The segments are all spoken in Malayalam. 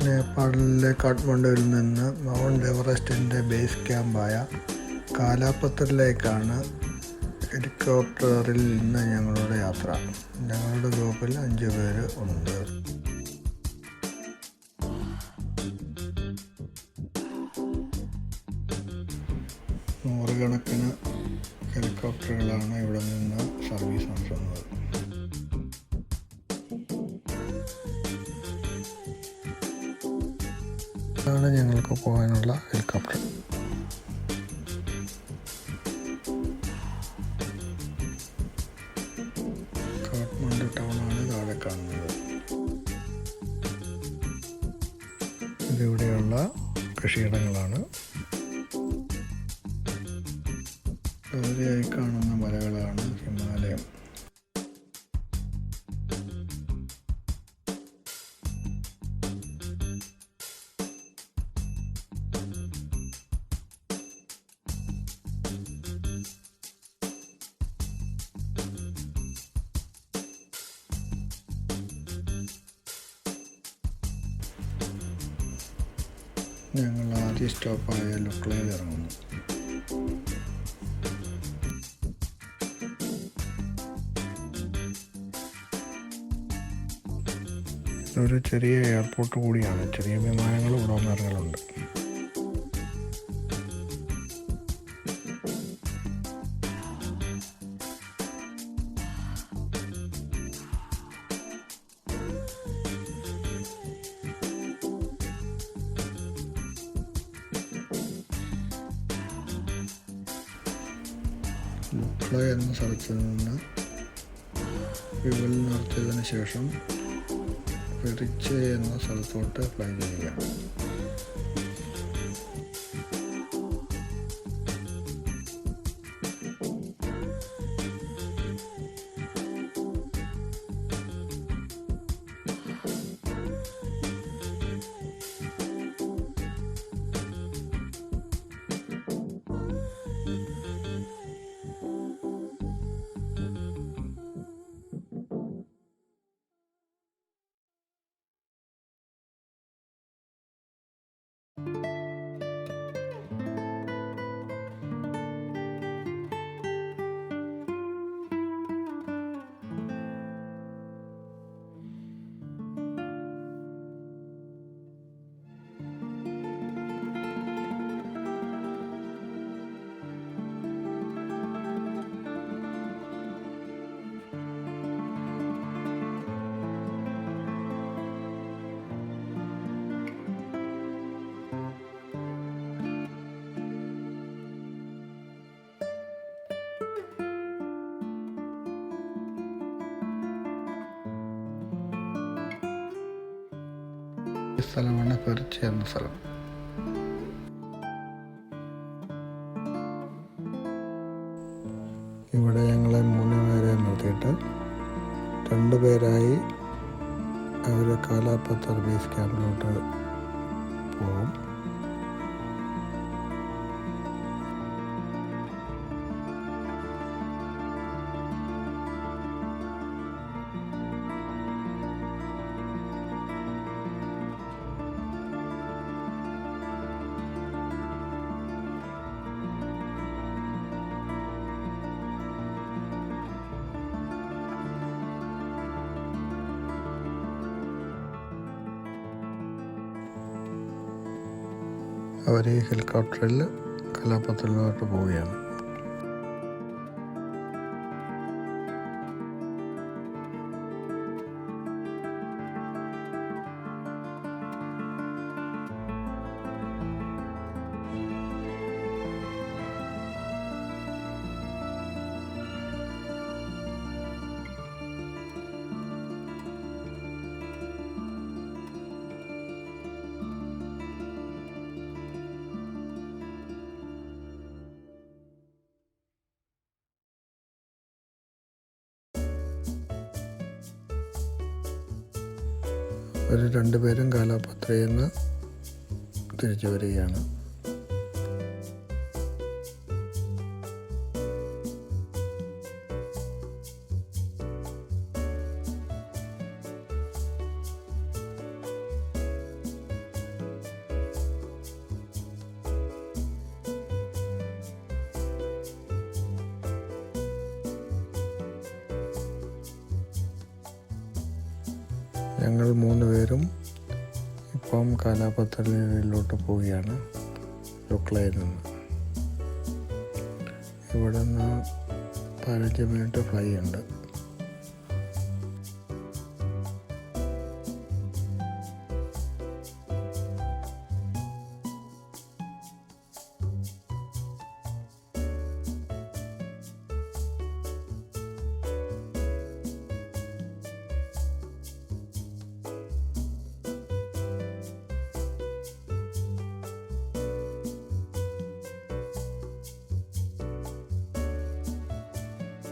നേപ്പാളിലെ കാഠ്മണ്ഡുവിൽ നിന്ന് മൗണ്ട് എവറസ്റ്റിൻ്റെ ബേസ് ക്യാമ്പായ കാലാപത്തറിലേക്കാണ് ഹെലികോപ്റ്ററിൽ നിന്ന് ഞങ്ങളുടെ യാത്ര. ഞങ്ങളുടെ ഗ്രൂപ്പിൽ 5 പേര് ഉണ്ട്. നൂറുകണക്കിന് ഹെലികോപ്റ്ററുകളാണ് ഇവിടെ നിന്ന് സർവീസ് നടത്തുന്നത്. ഇതാണ് ഞങ്ങൾക്ക് പോകാനുള്ള ഹെലികോപ്റ്റർ. കാഠ്മണ്ഡു ടൗണാണ് താഴെ കാണുന്നത്. ഇതിവിടെയുള്ള കൃഷിയിടങ്ങളാണ്. ദൂരെയായി കാണുന്ന മലകളാണ് ഹിമാലയം. ഞങ്ങൾ ആദ്യ സ്റ്റോപ്പായ ലുക്ലയിൽ ഇറങ്ങുന്നു. ഇതൊരു ചെറിയ എയർപോർട്ട് കൂടിയാണ്. ചെറിയ വിമാനങ്ങൾ ഇവിടെ വന്നിറങ്ങലുണ്ട്. ലുക്ല എന്ന സ്ഥലത്ത് നിന്ന് ഫ്യൂവൽ നടത്തിയതിന് ശേഷം പെറിച്ച് എന്ന സ്ഥലത്തോട്ട് ഫ്ലൈ ചെയ്യുക. ഈ സ്ഥലമാണ് പെറിച്ച് എന്ന സ്ഥലം. ഇവിടെ ഞങ്ങളെ 3 പേരെ നിർത്തിയിട്ട് 2 പേരായി അവർ കാലാപത്തർ ബേസ് ക്യാമ്പിലോട്ട് പോകും. അവർ ഈ ഹെലികോപ്റ്ററിൽ കാലാപത്തറിലോട്ട് പോവുകയാണ്. അവർ 2 പേരും കാലാപത്തറിൽ നിന്ന് തിരിച്ചു വരികയാണ്. ഞങ്ങൾ 3 പേരും ഇപ്പം കാലാപത്തറിലോട്ട് പോവുകയാണ്. ലുക്ലയിൽ നിന്ന്. ഇവിടെ നിന്ന് 15 മിനിറ്റ് ഫ്ലൈ ഉണ്ട്.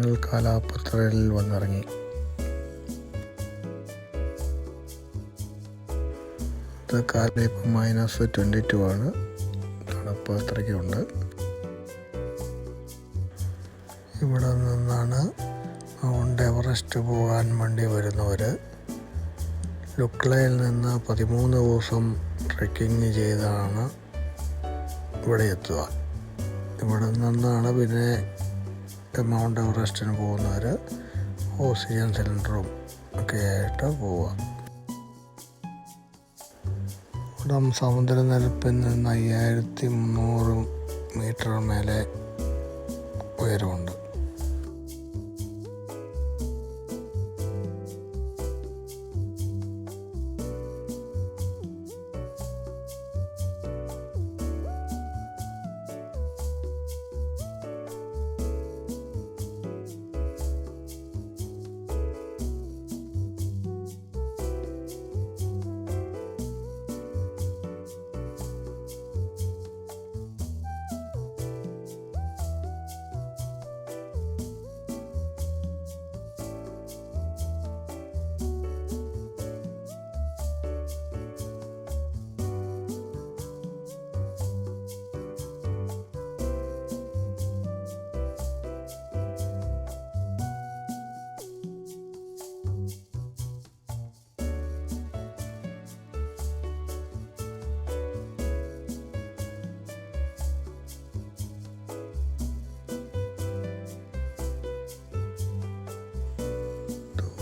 ഞങ്ങൾ കാലാപത്രയിൽ വന്നിറങ്ങി. ഇത് കാലം ഇപ്പം -22 ആണ്. തണുപ്പ് അത്രയ്ക്കുണ്ട്. ഇവിടെ നിന്നാണ് മൗണ്ട് എവറസ്റ്റ് പോകാൻ വേണ്ടി വരുന്നവർ ലുക്ലയിൽ നിന്ന് 13 ദിവസം ട്രെക്കിങ് ചെയ്താണ് ഇവിടെ എത്തുക. ഇവിടെ നിന്നാണ് പിന്നെ മൗണ്ട് എവറസ്റ്റിന് പോകുന്നവർ ഓക്സിജൻ സിലിണ്ടറും ഒക്കെ ആയിട്ട് പോവുക. ഇവിടെ സമുദ്രനിരപ്പിൽ നിന്ന് 5300 മീറ്റർ മേലെ ഉയരമുണ്ട്.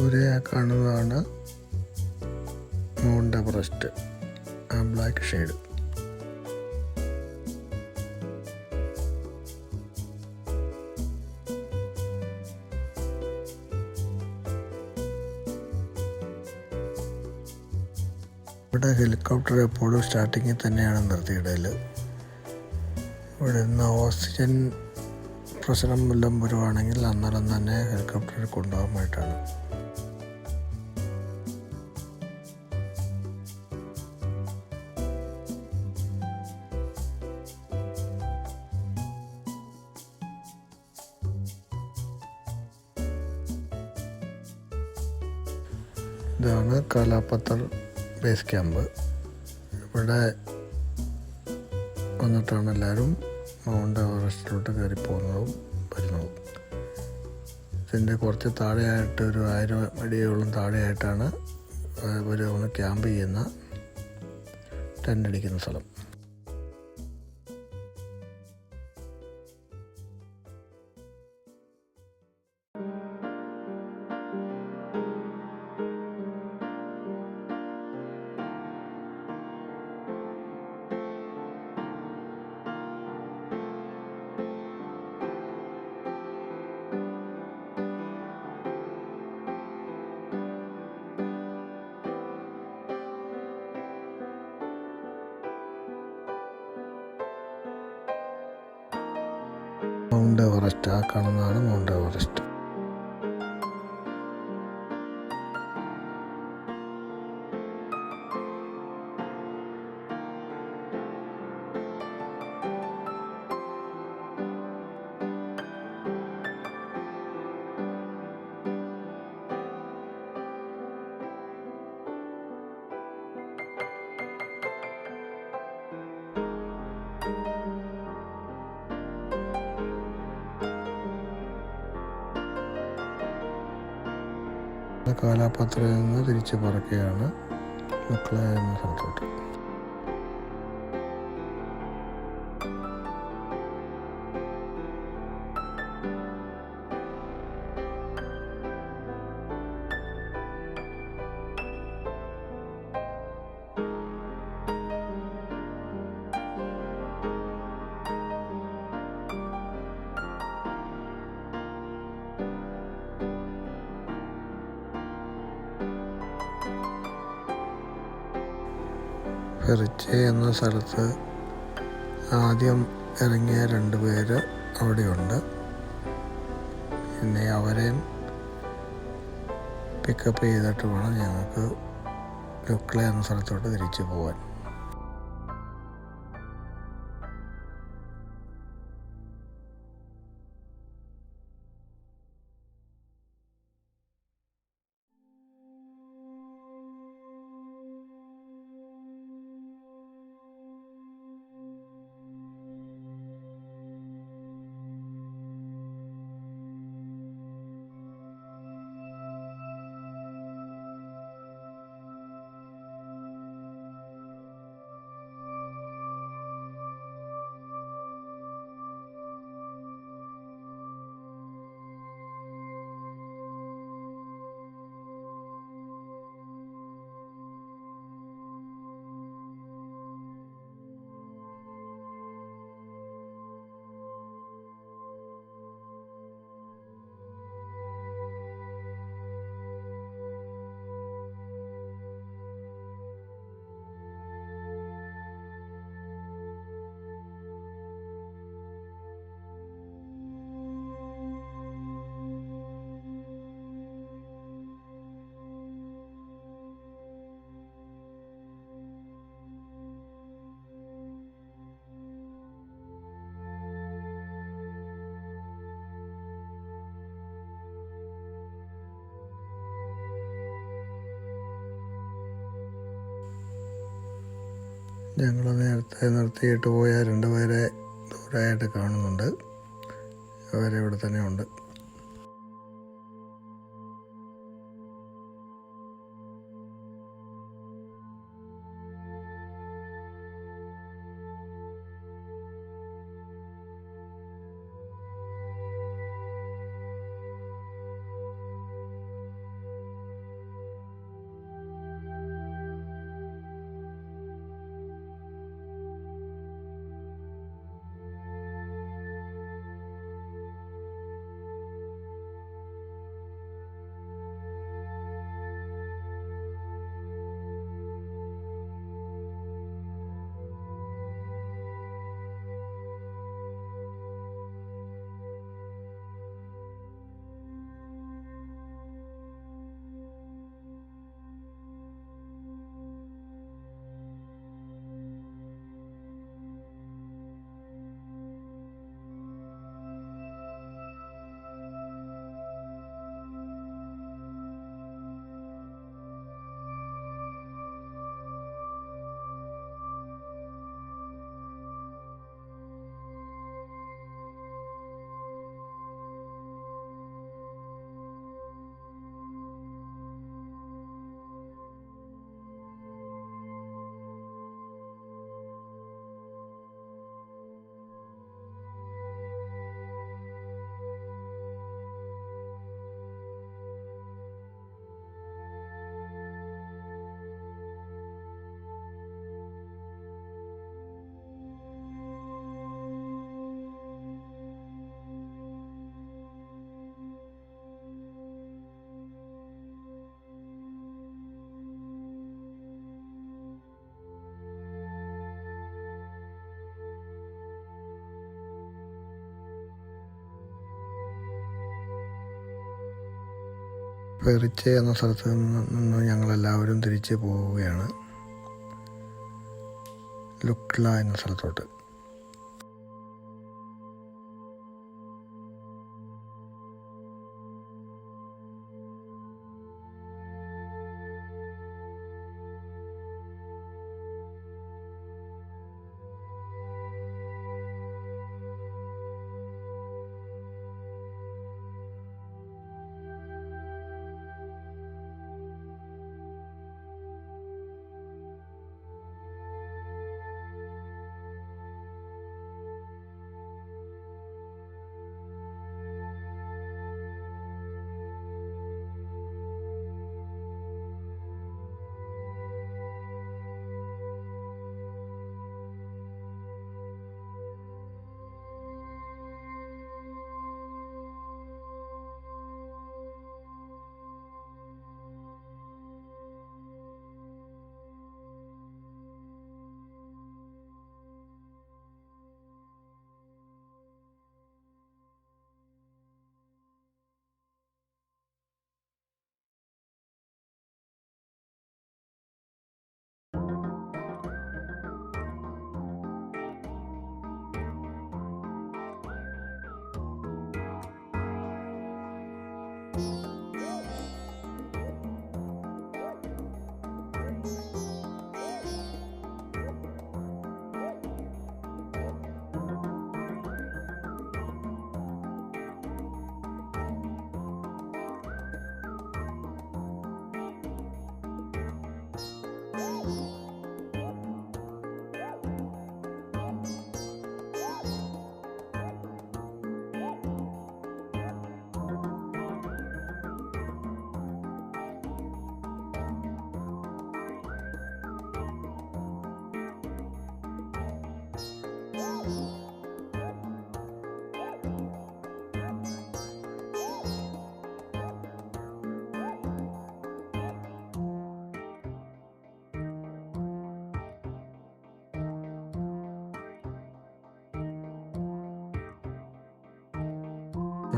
ദൂരെ കാണുന്നതാണ് മൗണ്ട് എവറസ്റ്റ്, ആ ബ്ലാക്ക് ഷെയ്ഡ്. ഇവിടെ ഹെലികോപ്റ്റർ എപ്പോഴും സ്റ്റാർട്ടിങ്ങിൽ തന്നെയാണ് നിർത്തിയിടൽ. ഇവിടെ നിന്ന് ഓക്സിജൻ പ്രശ്നം വല്ലതും വരുവാണെങ്കിൽ അന്നേരം തന്നെ ഹെലികോപ്റ്ററിൽ കൊണ്ടുപോകാനായിട്ടാണ്. ഇതാണ് കാലാപത്തർ ബേസ് ക്യാമ്പ്. ഇവിടെ വന്നിട്ടാണ് എല്ലാവരും മൗണ്ട് എവറസ്റ്റിലോട്ട് കയറി പോകുന്നതും വരുന്നതും. ഇതിൻ്റെ കുറച്ച് താഴെയായിട്ട് ഒരു 1000 അടിയോളം താഴെയായിട്ടാണ് ഇവർ ക്യാമ്പ് ചെയ്യുന്ന ടെൻ്റ് അടിക്കുന്ന സ്ഥലം. മൗണ്ട് എവറസ്റ്റ്, ആ കാണുന്നതാണ് മൗണ്ട് എവറസ്റ്റ്. കാലാപത്രയിൽ നിന്ന് തിരിച്ച് പറക്കുകയാണ് ലുക്ല എന്ന സ്ഥലത്തോട്ട്. പെറിച്ചെ എന്ന സ്ഥലത്ത് ആദ്യം ഇറങ്ങിയ 2 പേര് അവിടെയുണ്ട്. പിന്നെ അവരെയും പിക്കപ്പ് ചെയ്തിട്ട് വേണം ഞങ്ങൾക്ക് ലുക്ല എന്ന സ്ഥലത്തോട്ട് തിരിച്ചു പോകാൻ. ഞങ്ങൾ നേരത്തെ നിർത്തിയിട്ട് പോയ 2 പേരെ ദൂരമായിട്ട് കാണുന്നുണ്ട്. അവരിവിടെ തന്നെ ഉണ്ട്. പെറിച്ചെ എന്ന സ്ഥലത്ത് നിന്ന് ഞങ്ങളെല്ലാവരും തിരിച്ച് പോവുകയാണ് ലുക്ല എന്ന സ്ഥലത്തോട്ട്.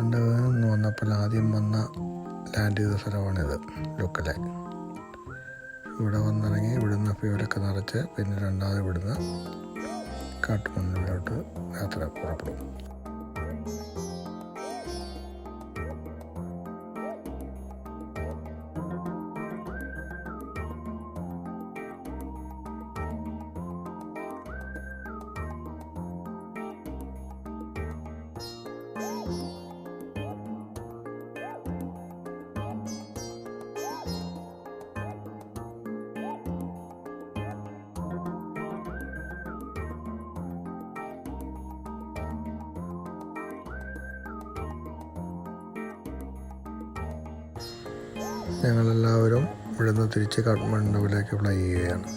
കാഠ്മണ്ഡുവിൽ നിന്ന് വന്നപ്പോൾ ആദ്യം വന്ന ലാൻഡ് ചെയ്ത സ്ഥലമാണിത്, ലോക്കലെ. ഇവിടെ വന്നിറങ്ങി ഇവിടുന്ന് ഫ്യൂലൊക്കെ നിറച്ച് പിന്നെ രണ്ടാമത് ഇവിടുന്ന് കാഠ്മണ്ഡുവിലോട്ട് യാത്ര പുറപ്പെടും. ഞങ്ങളെല്ലാവരും ഇവിടുന്ന് തിരിച്ച് കാഠ്മണ്ഡുവിലേക്ക് ഫ്ലൈ ചെയ്യുകയാണ്.